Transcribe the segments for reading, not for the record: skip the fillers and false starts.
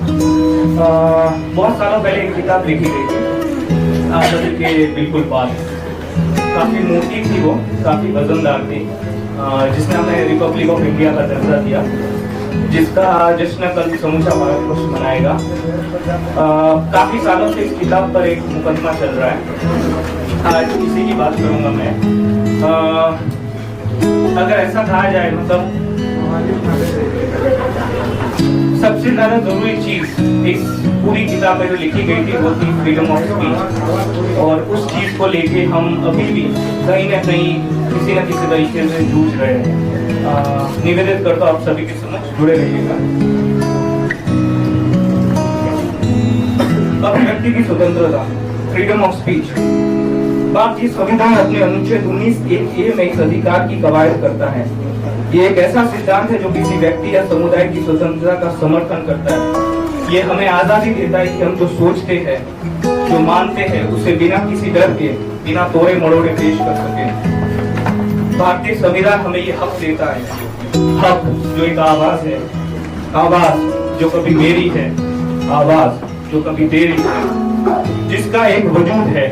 बहुत सालों पहले एक किताब लिखी गई थी आज़ादी के बिल्कुल पास। काफ़ी मोटी थी वो, काफ़ी वजनदार थी, जिसने हमें रिपब्लिक ऑफ इंडिया का दर्जा दिया, जिसका जश्न कल समूचा भारतवर्ष मनाएगा। काफ़ी सालों से इस किताब पर एक मुकदमा चल रहा है। आज इसी की बात करूंगा मैं। अगर ऐसा कहा जाए, मतलब सबसे ज्यादा जरूरी चीज इस पूरी किताब में जो लिखी गई थी वो थी फ्रीडम ऑफ स्पीच, और उस चीज को लेके हम अभी भी कहीं ना कहीं किसी न किसी तरीके से जूझ रहे हैं। निवेदित करता हूं आप सभी के समक्ष जुड़े रहिएगा। अभिव्यक्ति की स्वतंत्रता, फ्रीडम ऑफ स्पीच। भारतीय संविधान अपने अनुच्छेद 19(1)(a) में इस अधिकार की कवायद करता है। ये एक ऐसा सिद्धांत है जो किसी व्यक्ति या समुदाय की स्वतंत्रता का समर्थन करता है। ये हमें आजादी देता है कि हम जो सोचते हैं, जो मानते हैं, उसे बिना किसी डर के, बिना तोड़े मरोड़े पेश कर सके। भारतीय संविधान हमें ये हक देता है, हक जो एक आवाज है, आवाज जो कभी मेरी है, आवाज जो कभी तेरी है, जिसका एक वजूद है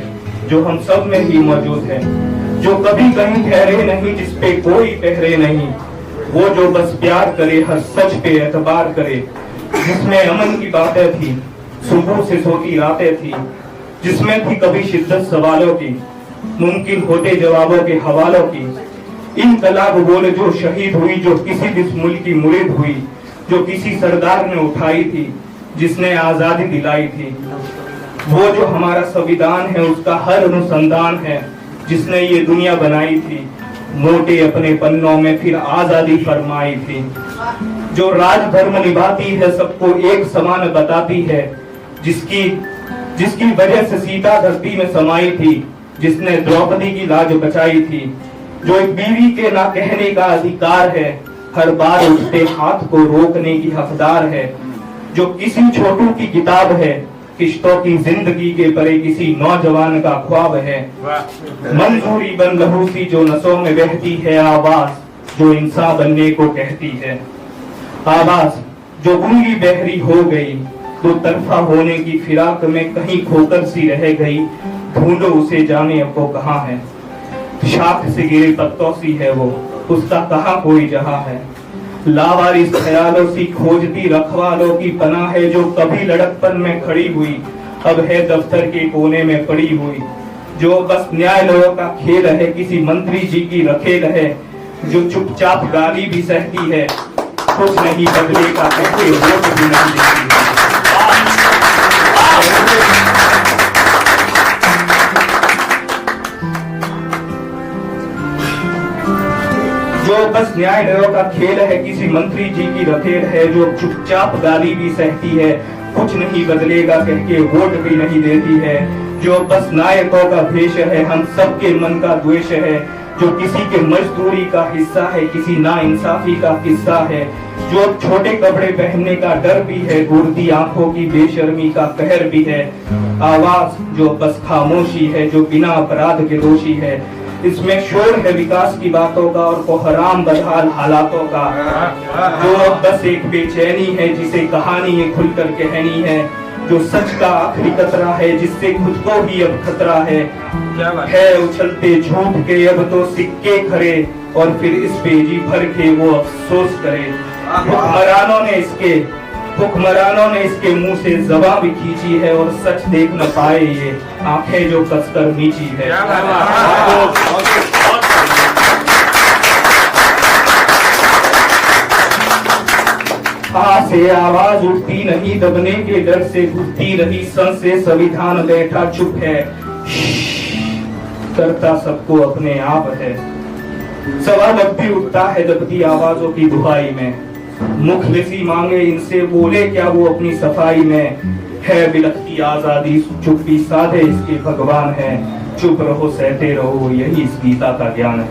जो हम सब में ही मौजूद है, जो कभी कहीं ठहरे नहीं, जिसपे कोई पहरे नहीं, वो जो बस प्यार करे, हर सच पे एतबार करे, जिसमें अमन की बातें थी, सुबह से सोती रातें थी, जिसमें थी कभी शिद्दत सवालों की, मुमकिन होते जवाबों के हवालों की, इनकलाब बोले जो शहीद हुई, जो किसी भी मुल्क की मुरीद हुई, जो किसी सरदार ने उठाई थी, जिसने आजादी दिलाई थी। वो जो हमारा संविधान है, उसका हर अनुसंधान है, जिसने ये दुनिया बनाई थी, मोटे अपने पन्नों में फिर आजादी फरमाई थी, जो राजधर्म निभाती है, सबको एक समान बताती है, जिसकी वजह से सीता धरती में समाई थी, जिसने द्रौपदी की लाज बचाई थी, जो एक बीवी के ना कहने का अधिकार है, हर बार उठते हाथ को रोकने की हकदार है, जो किसी छोटू की किताब है, किश्तों की जिंदगी के परे किसी नौजवान का ख्वाब है, मंजूरी बन लहू सी जो नसों में बहती है, आवाज जो इंसान बनने को कहती है, आवाज जो गूंगी बहरी हो गई, दो तरफा होने की फिराक में कहीं खोकर सी रह गई, ढूंढो उसे जाने अब वो कहाँ है, शाख से गिरे पत्तों सी है वो, उसका कहाँ कोई जहां है, लावारिस ख्यालों सी खोजती रखवालों की पनाह है, जो कभी लड़कपन में खड़ी हुई, अब है दफ्तर के कोने में पड़ी हुई, जो बस न्यायालयों का खेल है, किसी मंत्री जी की रखेल है, जो चुपचाप गाली भी सहती है, कुछ नहीं बदलेगा कहते वोट भी नहीं देती है। जो बस न्यायालयों का खेल है, किसी मंत्री जी की रखेल है, जो चुपचाप गाली भी सहती है, कुछ नहीं बदलेगा कह के वोट भी नहीं देती है, जो बस नायकों का भेष है, हम सबके मन का द्वेष है, जो किसी के मजदूरी का हिस्सा है, किसी नाइंसाफी का किस्सा है, जो छोटे कपड़े पहनने का डर भी है, घूरती आंखों की बेशर्मी का कहर भी है, आवाज जो बस खामोशी है, जो बिना अपराध के दोषी है, इसमें शोर है विकास की बातों का और कोहराम बदहाल हालातों का, जो बस एक बेचैनी है, जिसे कहानी ये खुलकर कहनी है, जो सच का आखिरी कतरा है, जिससे खुद को भी अब खतरा है उछलते झूठ के अब तो सिक्के खरे, और फिर इस पे जी भर के वो अफसोस करे। हुक्मरानों ने इसके मुंह से ज़बां भी खींची है, और सच देख न पाए ये आंखें जो कसकर नीची है। से आवाज उठती नहीं, दबने के डर से घुटती रही, सन से संविधान बैठा चुप है, करता सबको अपने आप है। सवाल अब भी उठता है दबती आवाजों की दुहाई में, मुखलिसी मांगे इनसे बोले क्या वो अपनी सफाई में, है बिलखती आजादी चुप्पी साधे इसके भगवान है, चुप रहो सहते रहो यही इस गीता का ज्ञान है।